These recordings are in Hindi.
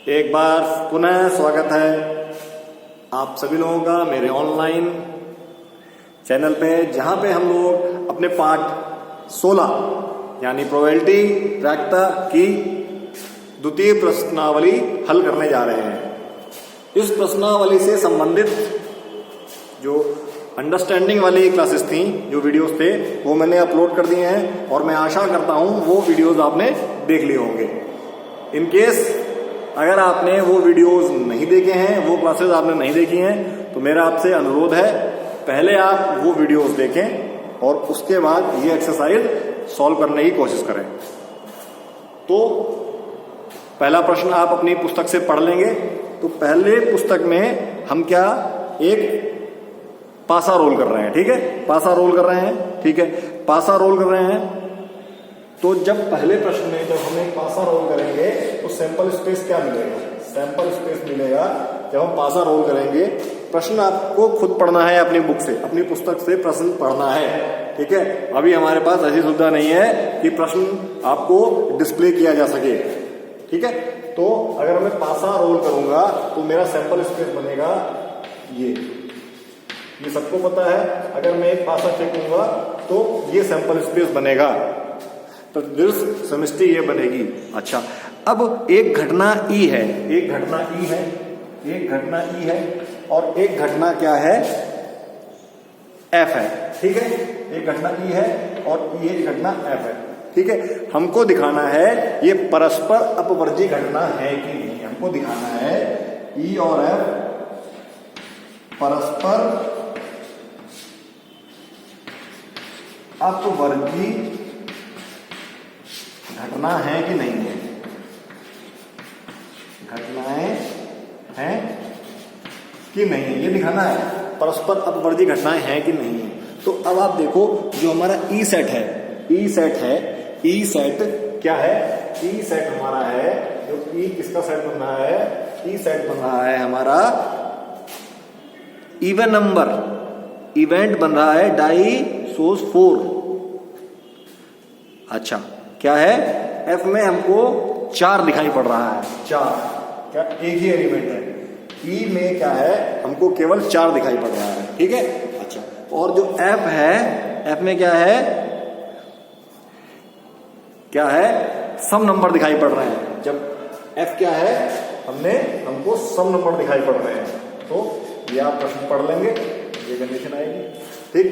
एक बार पुनः स्वागत है आप सभी लोगों का मेरे ऑनलाइन चैनल पे, जहां पे हम लोग अपने पाठ 16 यानी प्रोबेबिलिटी प्रायिकता की द्वितीय प्रश्नावली हल करने जा रहे हैं। इस प्रश्नावली से संबंधित जो अंडरस्टैंडिंग वाली क्लासेस थी, जो वीडियोस थे, वो मैंने अपलोड कर दिए हैं और मैं आशा करता हूं वो वीडियोस आपने देख लिए होंगे। इन केस अगर आपने वो वीडियोस नहीं देखे हैं, वो क्लासेस आपने नहीं देखी हैं, तो मेरा आपसे अनुरोध है पहले आप वो वीडियोस देखें और उसके बाद ये एक्सरसाइज सॉल्व करने की कोशिश करें। तो पहला प्रश्न आप अपनी पुस्तक से पढ़ लेंगे। तो पहले पुस्तक में हम क्या एक पासा रोल कर रहे हैं, ठीक है, पासा रोल कर रहे हैं, ठीक है, पासा रोल कर रहे हैं। तो जब पहले प्रश्न में जब हम एक पासा रोल करेंगे तो सैंपल स्पेस क्या मिलेगा? सैंपल स्पेस मिलेगा जब हम पासा रोल करेंगे। प्रश्न आपको खुद पढ़ना है, अपनी बुक से, अपनी पुस्तक से प्रश्न पढ़ना है, ठीक है। अभी हमारे पास ऐसी सुविधा नहीं है कि प्रश्न आपको डिस्प्ले किया जा सके, ठीक है। तो अगर मैं पासा रोल करूंगा तो मेरा सैंपल स्पेस बनेगा ये सबको पता है। अगर मैं एक पासा फेंकूंगा तो ये सैंपल स्पेस बनेगा, तो दीर्घ समष्टि ये बनेगी। अच्छा, अब एक घटना ई है, एक घटना ई है, एक घटना ई है और एक घटना क्या है? एफ है, ठीक है। एक घटना ई है और ये घटना एफ है, ठीक है। हमको दिखाना है ये परस्पर अपवर्जी घटना है कि नहीं। हमको दिखाना है ई और एफ परस्पर अपवर्जी घटना है कि नहीं है। घटनाएं हैं कि नहीं है, ये दिखाना है। परस्पर अपवर्जी घटनाएं हैं कि नहीं है। तो अब आप देखो, जो हमारा ई सेट है, ई सेट है, ई सेट क्या है? ई सेट हमारा है, जो ई किसका सेट बन रहा है? ई सेट बन रहा है हमारा इवन नंबर, इवेंट बन रहा है डाई सोस 4। अच्छा, क्या है? एफ में हमको 4 दिखाई पड़ रहा है, 4, क्या एक ही एलिमेंट है। ई में क्या है? हमको केवल 4 दिखाई पड़ रहा है, ठीक है। अच्छा, और जो एफ है, एफ में क्या है? क्या है? सम नंबर दिखाई पड़ रहे हैं। जब एफ क्या है? हमको सम नंबर दिखाई पड़ रहे हैं। तो ये आप प्रश्न पढ़ लेंगे, ये कंडीशन आएगी, ठीक।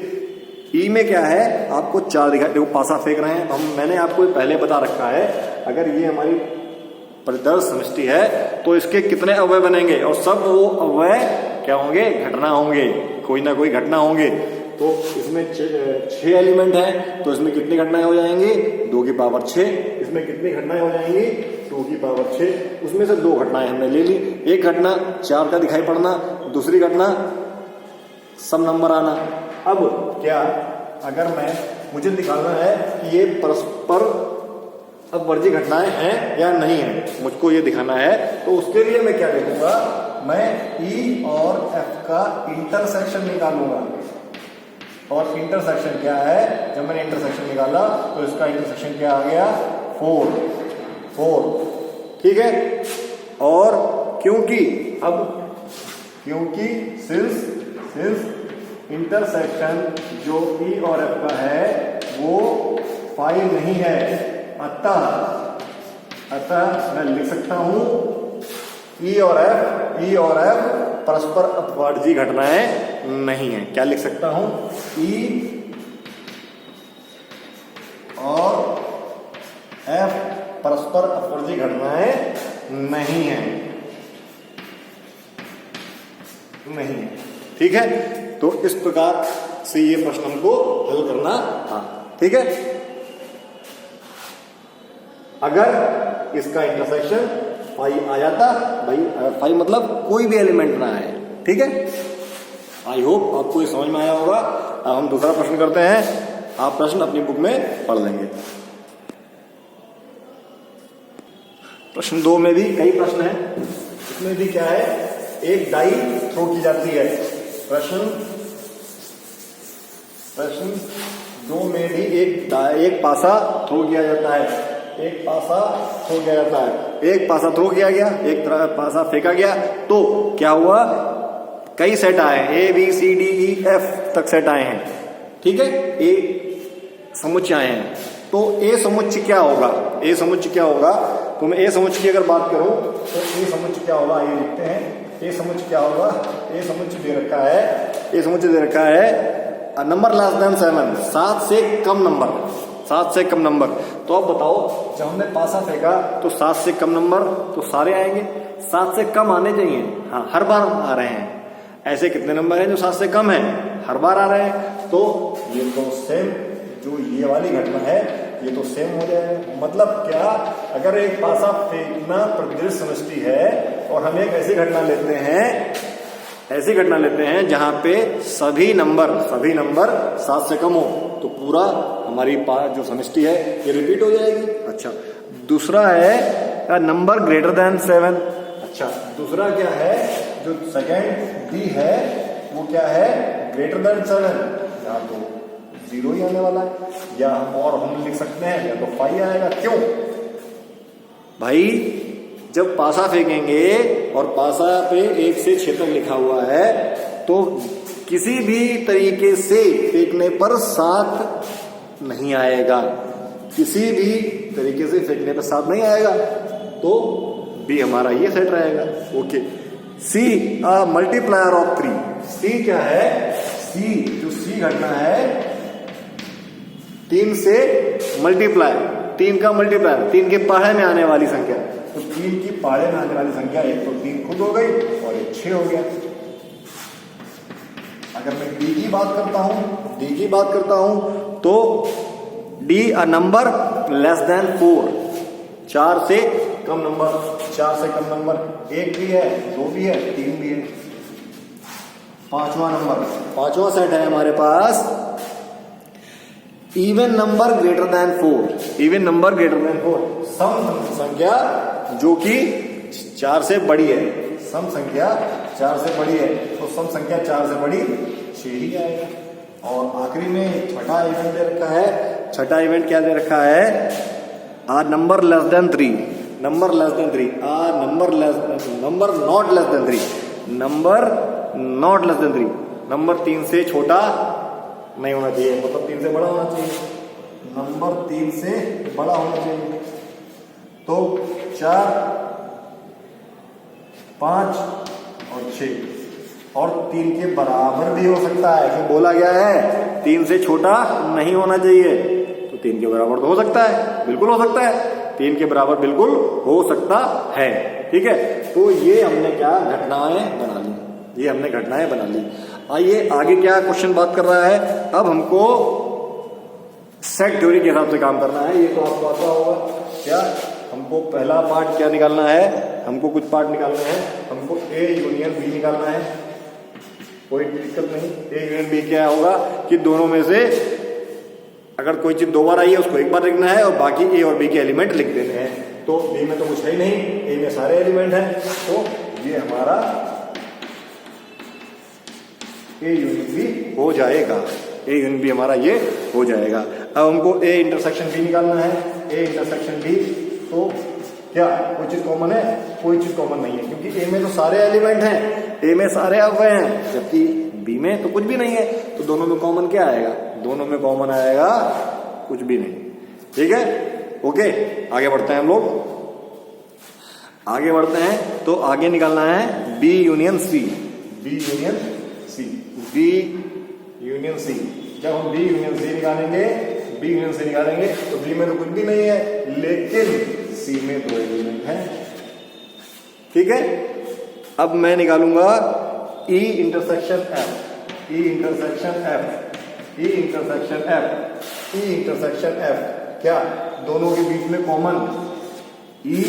ई में क्या है? आपको 4 दिखाई, देखो पासा फेंक रहे हैं। मैंने आपको पहले बता रखा है, अगर ये हमारी परिदर्श समष्टि है तो इसके कितने अवयव बनेंगे, और सब वो अवयव क्या होंगे? घटना होंगे, कोई ना कोई घटना होंगे। तो इसमें 6 एलिमेंट है, तो इसमें कितनी घटनाएं हो जाएंगी? 2 की पावर 6। इसमें कितनी घटनाएं हो जाएंगी? 2 की पावर 6। उसमें से 2 घटनाएं हमने ले ली। एक घटना 4 का दिखाई पड़ना, दूसरी घटना सम नंबर आना। अब क्या, अगर मुझे दिखाना है कि ये परस्पर अपवर्जी घटनाएं हैं या नहीं है, मुझको ये दिखाना है, तो उसके लिए मैं क्या देखूंगा? मैं ई और एफ का इंटरसेक्शन निकालूंगा। और इंटरसेक्शन क्या है? जब मैंने इंटरसेक्शन निकाला तो इसका इंटरसेक्शन क्या आ गया? 4, ठीक है। और क्योंकि सिंस इंटरसेक्शन जो ई और एफ का है वो 5 नहीं है, अतः मैं लिख सकता हूं ई और एफ परस्पर अपवर्जी घटनाएं नहीं है। क्या लिख सकता हूं? ई और एफ परस्पर अपवर्जी घटनाएं नहीं है, ठीक है। तो इस प्रकार से ये प्रश्न हमको हल करना था, ठीक है। अगर इसका इंटरसेक्शन 5 आ जाता, भाई 5 मतलब कोई भी एलिमेंट ना है, ठीक है। आई होप आपको ये समझ में आया होगा। अब हम दूसरा प्रश्न करते हैं। आप प्रश्न अपनी बुक में पढ़ लेंगे। प्रश्न 2 में भी कई प्रश्न हैं। इसमें भी क्या है? एक डाई थ्रो की जाती है। प्रश्न 2 में भी एक पासा थ्रो किया जाता है। एक पासा थ्रो किया जाता है। एक पासा थ्रो किया गया, एक पासा फेंका गया, तो क्या हुआ, कई सेट आए, A B C D E F तक सेट आए हैं, ठीक है, ए समुच्चय आए हैं। तो ए समुच्चय क्या होगा, ए समुच्चय क्या होगा, तो मैं ए समुच्चय की अगर बात करूं तो ए समुच्चय क्या होगा, ये लिखते हैं। ए समुच्चय क्या होगा, ए समुच्चय दे रखा है, ए समुच्चय दे रखा है नंबर लेस देन 7, 7 से कम नंबर, 7 से कम नंबर। तो अब बताओ, जब हमने पासा फेंका तो 7 से कम नंबर तो सारे आएंगे, 7 से कम आने चाहिए, हाँ हर बार आ रहे हैं। ऐसे कितने नंबर हैं जो 7 से कम हैं, हर बार आ रहे हैं। तो ये तो सेम, जो ये वाली घटना है ये तो सेम हो जाएगा। मतलब क्या, अगर एक पासा फेंकना प्रतिदृढ़ समष्टि है और हम एक ऐसी घटना लेते हैं, ऐसी घटना लेते हैं जहां पे सभी नंबर 7 से कम हो, तो पूरा हमारी जो समष्टि है ये रिपीट हो जाएगी। अच्छा, दूसरा है नंबर ग्रेटर देन 7। अच्छा, दूसरा क्या है, जो सेकेंड डी है वो क्या है, ग्रेटर देन 7। यहाँ तो 0 ही आने वाला है, या हम लिख सकते हैं या तो 5 आएगा। क्यों भाई, जब पासा फेंकेंगे और पासा पे 1 से 6 तक लिखा हुआ है, तो किसी भी तरीके से फेंकने पर 7 नहीं आएगा, किसी भी तरीके से फेंकने पर 7 नहीं आएगा, तो बी हमारा ये सेट रहेगा। Okay, C multiplier of 3। C क्या है, सी जो सी घटना है 3 से मल्टीप्लाई, 3 का मल्टीप्लायर, 3 के पहाड़े में आने वाली संख्या, तो 3 की पहाड़े में आने वाली संख्या, एक तो 3 खुद हो गई और एक 6 हो गया। अगर मैं डी की बात करता हूं, तो D a number less then 4, 4 से कम नंबर, 4 से कम नंबर 1 भी है, 2 भी है, 3 भी है। पांचवा नंबर, पांचवा सेट है हमारे पास even number greater than 4, even number greater than 4, सम संख्या जो कि 4 से बड़ी है, सम संख्या 4 से बड़ी है, तो सम संख्या 4 से बड़ी 6 ही आएगा। और आखिरी में छठा इवेंट दे रखा है, छठा इवेंट क्या दे रखा है, आ number less than 3, number less than 3, number not less than 3, number not less than 3, number 3 से छोटा नहीं होना चाहिए, मतलब 3 से बड़ा होना चाहिए, नंबर 3 से बड़ा होना चाहिए। तो 4, 5 और 6 और 3 के बराबर भी हो सकता है, क्योंकि बोला गया है 3 से छोटा नहीं होना चाहिए, तो 3 के बराबर तो हो सकता है, बिल्कुल हो सकता है, 3 के बराबर बिल्कुल हो सकता है। ठीक है, तो ये हमने क्या घटनाएं बना ली, ये हमने घटनाएं बना ली। आइए आगे क्या क्वेश्चन बात कर रहा है, अब हमको सेट थ्योरी के हिसाब से काम करना है। ये तो आपको आता होगा, क्या हमको पहला पार्ट क्या निकालना है, हमको कुछ पार्ट निकालना है, हमको ए यूनियन बी निकालना है, कोई दिक्कत नहीं। ए यूनियन बी क्या होगा कि दोनों में से अगर कोई चीज 2 बार आई है उसको 1 बार लिखना है और बाकी ए और बी के एलिमेंट लिख देने हैं। तो बी में तो कुछ है ही नहीं, ए में सारे एलिमेंट हैं, तो ये हमारा ए यूनियन बी हो जाएगा, ए यूनियन बी हमारा ये हो जाएगा। अब हमको ए इंटरसेक्शन बी निकालना है, ए इंटरसेक्शन बी, तो क्या कोई चीज कॉमन है, कोई चीज कॉमन नहीं है, क्योंकि ए में तो सारे एलिमेंट हैं, ए में सारे अव्यय हैं, जबकि बी में तो कुछ भी नहीं है, तो दोनों में कॉमन क्या आएगा, दोनों में कॉमन आएगा कुछ भी नहीं। ठीक है, ओके, आगे बढ़ते हैं हम लोग, आगे बढ़ते हैं। तो आगे निकालना है B union C, B union C, B union C. जब हम बी यूनियन सी निकालेंगे, बी यूनियन सी निकालेंगे तो बी में तो कुछ भी नहीं है, लेकिन सी में 2 एलिमेंट हैं। ठीक है, अब मैं निकालूंगा E intersection F, E intersection F, E intersection F, E intersection F. क्या दोनों के बीच में कॉमन, ई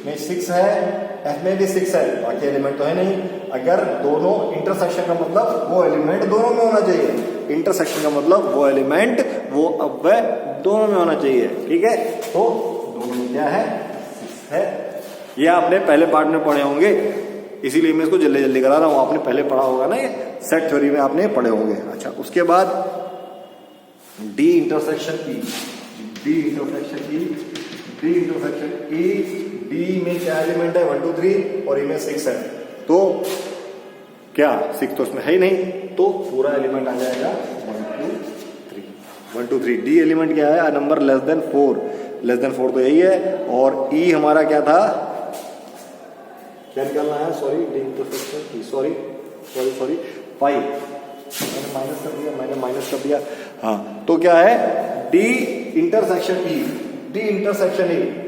में 6 है, एफ में भी 6 है, बाकी एलिमेंट तो है नहीं। अगर दोनों इंटरसेक्शन का मतलब वो एलिमेंट दोनों में होना चाहिए, इंटरसेक्शन का मतलब वो एलिमेंट वो अव्यय दोनों में होना चाहिए। ठीक है, तो दोनों में क्या है, 6 है। ये आपने पहले पार्ट में पढ़े होंगे, इसीलिए मैं इसको जल्दी जल्दी करा रहा हूं, आपने पहले पढ़ा होगा ना, ये सेट थ्योरी में आपने पढ़े होंगे। अच्छा, उसके बाद D intersection E, D intersection E, D intersection E, D में क्या एलिमेंट है 1 2 3 और ई में 6 है, तो क्या 6 तो इसमें है ही नहीं, तो पूरा एलिमेंट आ जाएगा 1 2 3। डी एलिमेंट क्या है, नंबर लेस देन 4 तो यही है, और ई हमारा क्या था, क्या निकालना है, सॉरी डी इंटरसेक्शन सॉरी 5, मैंने माइनस कर दिया, हाँ, तो क्या है डी इंटरसेक्शन ई,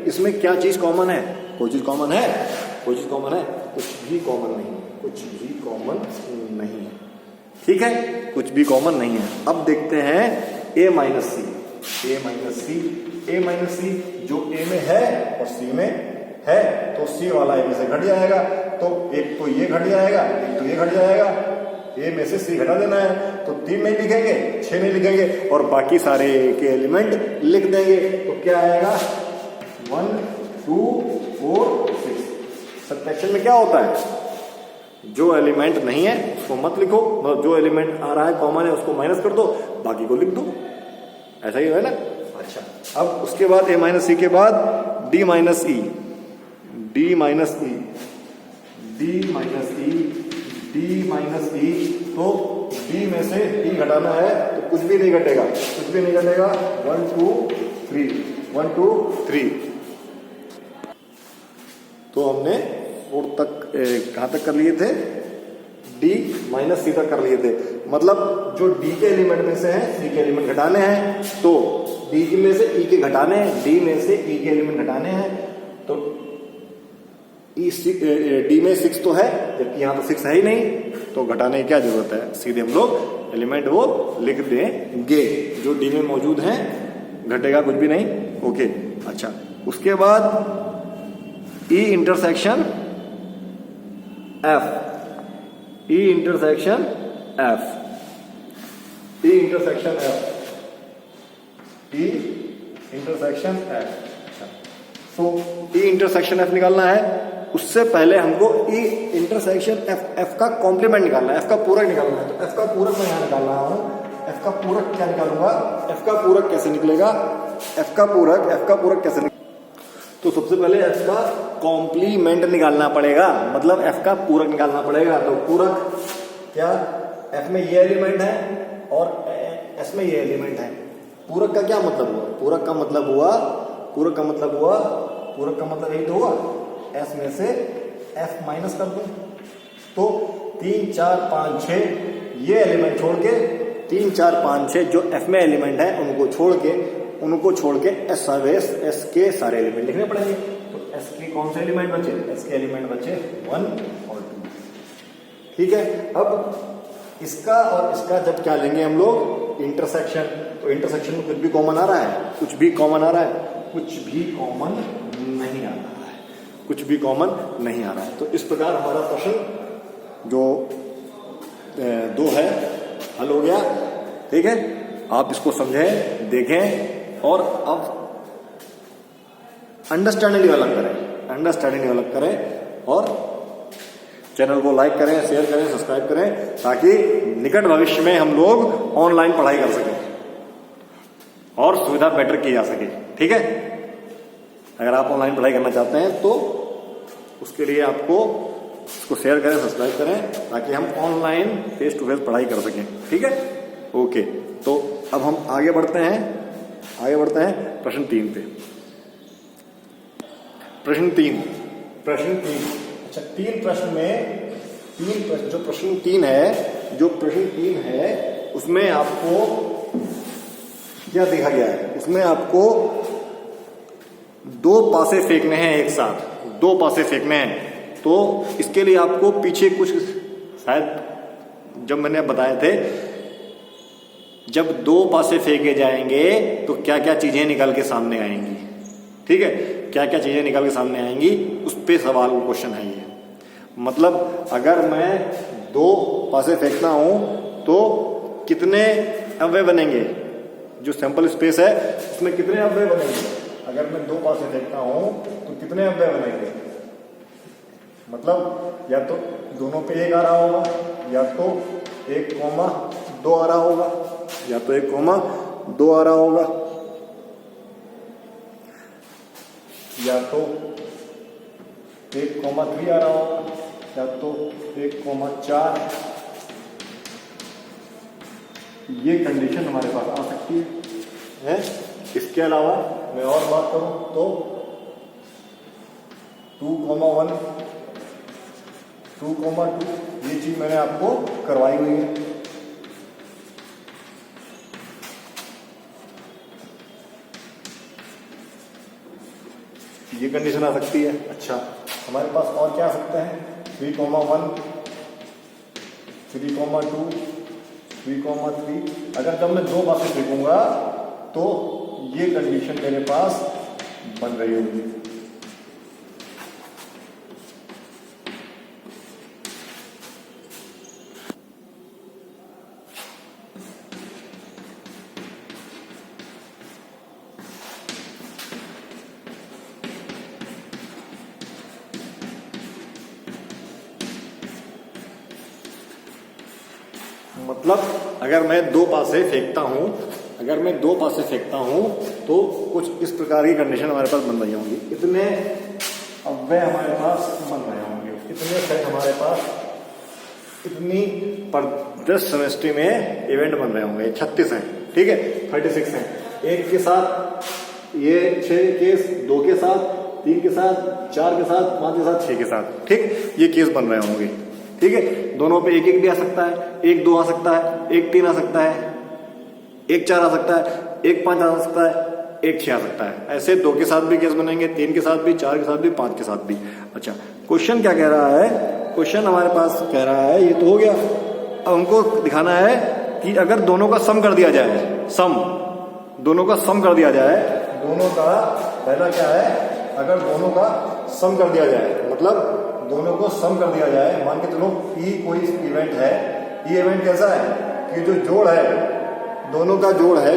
इसमें क्या चीज कॉमन है, कोई चीज कॉमन है, कुछ भी कॉमन नहीं है, ठीक है, कुछ भी कॉमन नहीं है। अब देखते हैं ए माइनस सी, जो ए में है और सी में है, तो सी वाला ए में से घट जाएगा, तो एक तो ये घट जाएगा, एक तो ये घट जाएगा, ए में से सी घटा देना है, तो 3 नहीं लिखेंगे, 6 नहीं लिखेंगे, और बाकी सारे के एलिमेंट लिख देंगे, तो क्या आएगा 1 2 4 6। सब्ट्रैक्शन में क्या होता है, जो एलिमेंट नहीं है उसको मत लिखो, मतलब जो एलिमेंट आ रहा है कॉमन है उसको माइनस कर दो, बाकी को लिख दो, ऐसा ही है ना। अच्छा, अब उसके बाद ए माइनस सी के बाद डी माइनस ई, तो डी में से डी घटाना है, तो कुछ भी नहीं घटेगा, 1 2 3। तो हमने 4 तक कहां तक कर लिए थे, डी माइनस सी तक कर लिए थे, मतलब जो डी के एलिमेंट में से है सी के एलिमेंट घटाने हैं, तो डी में से ई के घटाने हैं, डी में से ई के एलिमेंट घटाने हैं, तो डी में 6 तो है, जबकि यहां तो 6 है ही नहीं, तो घटाने की क्या जरूरत है, सीधे हम लोग एलिमेंट वो लिख देंगे जो डी में मौजूद हैं, घटेगा कुछ भी नहीं, ओके। अच्छा, उसके बाद ई इंटरसेक्शन एफ, तो ई इंटरसेक्शन एफ निकालना है, उससे पहले हमको ई इंटरसेक्शन एफ का कॉम्प्लीमेंट निकालना है, एफ का पूरक निकालना है, तो एफ का पूरक मैं यहां निकाल रहा हूं, एफ का पूरक क्या निकालूंगा, एफ का पूरक कैसे निकलेगा, एफ का पूरक कैसे निकलेगा, तो सबसे पहले एफ का कॉम्प्लीमेंट निकालना पड़ेगा, मतलब एफ का पूरक निकालना पड़ेगा, तो पूरक क्या, एफ में ये एलिमेंट है और एस में ये एलिमेंट है, पूरक का क्या मतलब हुआ, पूरक का मतलब यही तो हुआ, एस में से एफ माइनस कर दो, तो 3 4 5 6 ये एलिमेंट छोड़ के 3 4 5 6 जो एफ में एलिमेंट है उनको छोड़ के एस के सारे एलिमेंट लिखने पड़ेंगे, तो एस के कौन से एलिमेंट बचे, एस के एलिमेंट बचे 1 और 2, ठीक है। अब इसका और इसका जब क्या लेंगे हम लोग, इंटरसेक्शन, तो इंटरसेक्शन में कुछ भी कॉमन आ रहा है, कुछ भी कॉमन नहीं आ रहा है, तो इस प्रकार हमारा प्रश्न जो 2 है हल हो गया, ठीक है। आप इसको समझें, देखें, और अब अंडरस्टैंडिंग डेवलप करें, और चैनल को लाइक करें, शेयर करें, सब्सक्राइब करें, ताकि निकट भविष्य में हम लोग ऑनलाइन पढ़ाई कर सकें और सुविधा बेटर की जा सके, ठीक है। अगर आप ऑनलाइन पढ़ाई करना चाहते हैं तो उसके लिए आपको इसको शेयर करें, सब्सक्राइब करें, ताकि हम ऑनलाइन फेस टू फेस पढ़ाई कर सकें, ठीक है, ओके। तो अब हम आगे बढ़ते हैं प्रश्न 3 पे। प्रश्न 3, अच्छा, 3 प्रश्न में जो प्रश्न 3 है उसमें आपको क्या देखा गया है, उसमें आपको 2 पासे फेंकने हैं एक साथ, 2 पासे फेंकने हैं, तो इसके लिए आपको पीछे कुछ, शायद जब मैंने बताए थे, जब 2 पासे फेंके जाएंगे तो क्या क्या चीजें निकल के सामने आएंगी, ठीक है, क्या क्या चीजें निकल के सामने आएंगी, उस पे सवाल क्वेश्चन है ये। मतलब अगर मैं 2 पासे फेंकता हूं तो कितने अवयव बनेंगे, जो सैंपल स्पेस है उसमें कितने अवयव बनेंगे, अगर मैं 2 पासे फेंकता हूं तो कितने अवयव बनेंगे, मतलब या तो दोनों पे 1 आ रहा होगा, या तो 1,2 आ रहा होगा, या तो 1,3 आ रहा होगा या तो 1,4। ये कंडीशन हमारे पास आ सकती है। इसके अलावा मैं और बात करूं तो 2,1, 2,2 ये चीज मैंने आपको करवाई हुई है। ये कंडीशन आ सकती है। अच्छा, हमारे पास और क्या आ सकते हैं? 3,1, 3,2, 3,3। अगर जब मैं 2 बातें फेंकूंगा तो ये कंडीशन मेरे पास बन रही होगी। मतलब अगर मैं 2 पासे फेंकता हूं, तो कुछ इस प्रकार की कंडीशन हमारे पास बन रही होंगी। इतने अव्यय हमारे पास बन रहे होंगे, इतने सेट हमारे पास, इतनी प्रदेश समष्टि में इवेंट बन रहे होंगे। 36 हैं, ठीक है, 36 हैं। 1 के साथ ये 6 केस, 2 के साथ, 3 के साथ, 4 के साथ, 5 के साथ, 6 के साथ, ठीक, ये केस बन रहे होंगे। ठीक है, दोनों पे 1-1 भी आ सकता है, 1-2 आ सकता है, 1-3 आ सकता है, 1-4 आ सकता है, 1-5 आ सकता है, 1-6 आ सकता है। ऐसे 2 के साथ भी केस बनेंगे, 3 के साथ भी, 4 के साथ भी, 5 के साथ भी। अच्छा, क्वेश्चन क्या कह रहा है? क्वेश्चन हमारे पास कह रहा है, ये तो हो गया। अब हमको दिखाना है कि अगर दोनों का सम कर दिया जाए, दोनों का सम कर दिया जाए, दोनों का पहला क्या है? अगर दोनों का सम कर दिया जाए, मतलब दोनों को सम कर दिया जाए। मान के चलो ई कोई इवेंट है, ये इवेंट कैसा है कि जो जोड़ है, दोनों का जोड़ है,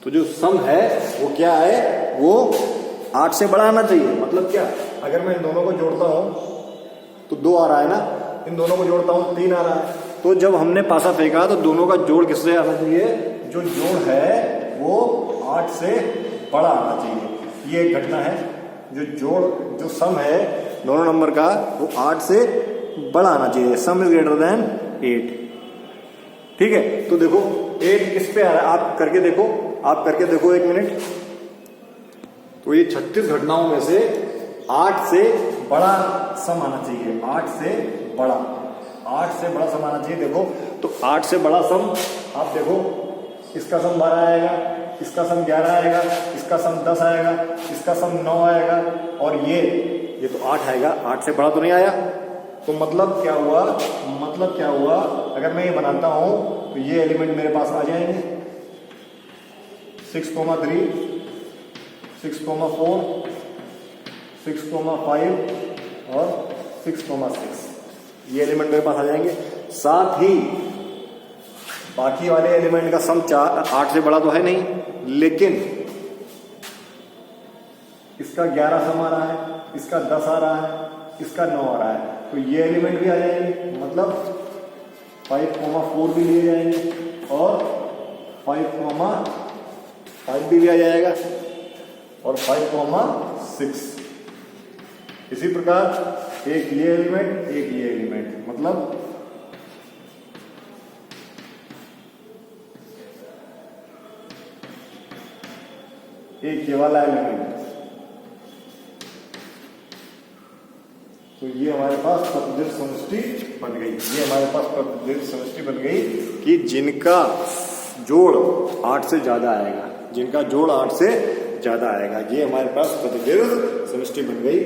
तो जो सम है वो क्या है? वो 8 से बड़ा आना चाहिए। मतलब क्या? अगर मैं इन दोनों को जोड़ता हूं तो 2 आ रहा है ना, इन दोनों को जोड़ता हूं 3 आ रहा है। तो जब हमने पासा फेंका तो दोनों का जोड़ किससे आना चाहिए? जो जोड़ है वो 8 से बड़ा आना चाहिए। ये एक घटना है। जो सम है दोनों नंबर का वो 8 से बड़ा आना चाहिए। सम इज ग्रेटर देन 8। ठीक है, तो देखो 8 किस पे आ रहा है? आप करके देखो 1 मिनट। तो ये 36 घटनाओं में से 8 से बड़ा सम आना चाहिए। 8 से बड़ा सम आना चाहिए। देखो, तो 8 से बड़ा सम आप देखो, इसका सम 12 आएगा, इसका सम 11 आएगा, इसका सम 10 आएगा, इसका सम 9 आएगा, और ये तो 8 आएगा। 8 से बड़ा तो नहीं आया। तो मतलब क्या हुआ? अगर मैं ये बनाता हूं तो ये एलिमेंट मेरे पास आ जाएंगे। 6,3, 6,4, 6,5 और 6,6, ये एलिमेंट मेरे पास आ जाएंगे। साथ ही बाकी वाले एलिमेंट का सम 8 से बड़ा तो है नहीं, लेकिन इसका 11 सम आ रहा है, इसका 10 आ रहा है, इसका 9 आ रहा है, तो ये एलिमेंट भी आ जाएंगे। मतलब 5,4 भी लिए जाएंगे और 5,5 भी आ जाएगा और 5,6। इसी प्रकार एक ये एलिमेंट, मतलब एक ये वाला एलिमेंट। तो ये हमारे पास प्रतिदीर्घ समष्टि बन गई। कि जिनका जोड़ 8 से ज्यादा आएगा, ये हमारे पास प्रतिदीर्घ समष्टि बन गई।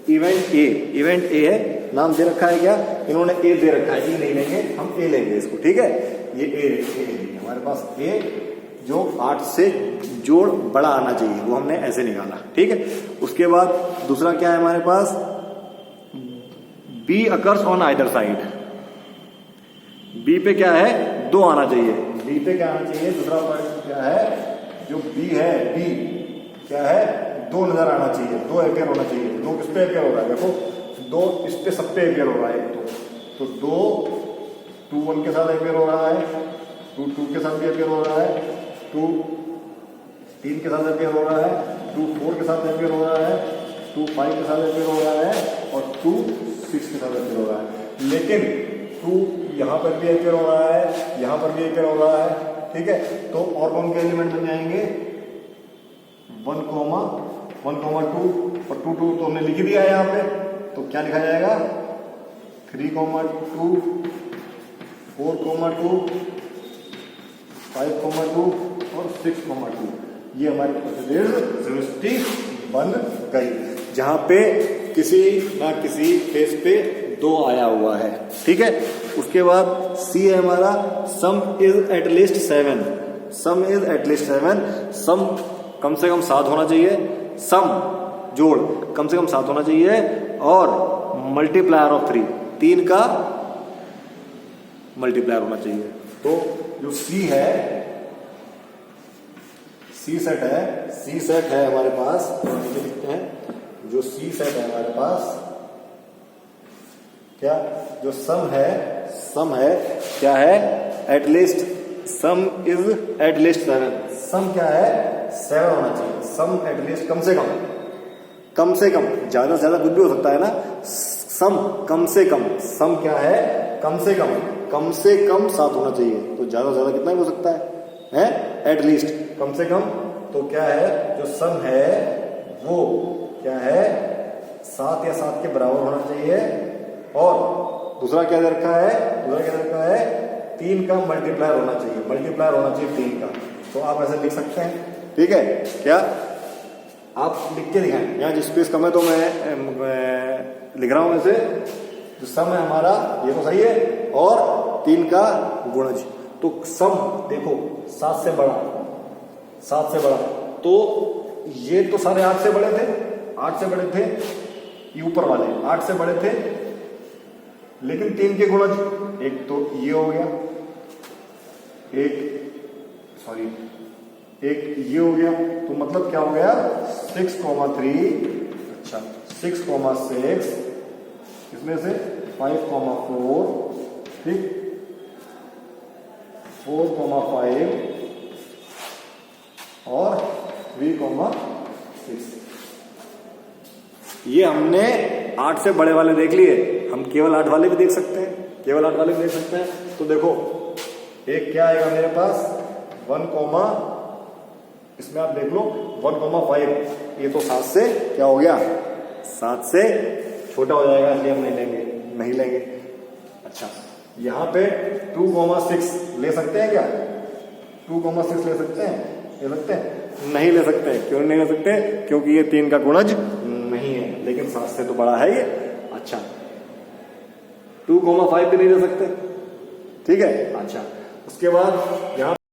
इवेंट ए है, नाम दे रखा है क्या? इन्होंने ए दे रखा है, ई नहीं लेंगे, हम ए लेंगे इसको। ठीक है, ये ए लेंगे। हमारे पास ए जो 8 से जोड़ बड़ा आना चाहिए, वो हमने ऐसे निकाला। ठीक है, उसके बाद दूसरा क्या है हमारे पास? B occurs on either side. B पे क्या है? 2 आना चाहिए। बी पे क्या आना चाहिए? दूसरा पॉइंट क्या है? जो बी है, बी क्या है? 2 नजर आना चाहिए, 2 एपियर होना चाहिए। 2 किस पे एपियर हो रहा है? देखो 2 इस पे सब पे एपियर हो रहा है। तो 2 1 के साथ एपियर हो रहा है, 2 के साथ भी एपियर हो रहा है, 2 3 के साथ एपियर हो रहा है, 2 4 के साथ एम्पेयर हो रहा है, 2 5 के साथ एम्पेयर हो रहा है और 2 6 के साथ एम्पेयर हो रहा है। लेकिन 2 यहाँ पर भी एम्पेयर हो रहा है, यहाँ पर भी एम्पेयर हो रहा है, ठीक है। तो और कौन के एलिमेंट बन जाएंगे 1, 1, 2 और 2 2 तो हमने लिख दिया है यहाँ पे, तो क्या लिखा जाएगा 3, 2 4, 2 5, 2 और 6, 2 ये हमारी सिमिट्री बन गई, जहां पे किसी ना किसी फेस पे 2 आया हुआ है, ठीक है। उसके बाद सी है हमारा सम is at least 7, some is at least 7, सम कम से कम 7 होना चाहिए, सम जोड़ कम से कम 7 होना चाहिए और मल्टीप्लायर ऑफ 3 का मल्टीप्लायर होना चाहिए। तो जो सी है, सी सेट है हमारे पास, नीचे लिखते हैं जो सी सेट है हमारे पास, क्या जो सम है क्या है एटलीस्ट, सम इज एटलीस्ट 7, सम क्या है 7 होना चाहिए, सम एटलीस्ट कम से कम, ज्यादा से ज्यादा कुछ भी हो सकता है ना, सम कम से कम, सम क्या है कम से कम 7 होना चाहिए। तो ज्यादा से ज्यादा कितना हो सकता है एटलीस्ट, कम से कम। तो क्या है जो सम है वो क्या है 7 या 7 के बराबर होना चाहिए, और दूसरा क्या दे रखा है 3 का मल्टीप्लायर होना चाहिए 3 का। तो आप ऐसे लिख सकते हैं, ठीक है। क्या आप लिख के दिखाएं, यहाँ जिस स्पेस कम है तो मैं लिख रहा हूं ऐसे, जो सम है हमारा ये तो सही है, और 3 का गुणज। तो सम देखो 7 से बड़ा, तो ये तो सारे 8 से बड़े थे, ये ऊपर वाले 8 से बड़े थे, लेकिन 3 के गुणज, एक तो ये हो गया, एक ये हो गया, तो मतलब क्या हो गया 6, 3, अच्छा 6, 6 इसमें से 5, 4, ठीक 4, 5 और 3, 6। ये हमने 8 से बड़े वाले देख लिए, हम केवल 8 वाले भी देख सकते हैं, तो देखो एक क्या आएगा मेरे पास 1, इसमें आप देख लो 1, 5, ये तो 7 से क्या हो गया 7 से छोटा हो जाएगा, इसलिए हम नहीं लेंगे। अच्छा यहाँ पे 2, 6 ले सकते हैं क्या, 2, 6 ले सकते हैं नहीं ले सकते। क्यों नहीं ले सकते, क्योंकि ये 3 का गुणज नहीं है, लेकिन 7 से तो बड़ा है ये। अच्छा 2, 5 भी नहीं ले सकते, ठीक है। अच्छा उसके बाद यहाँ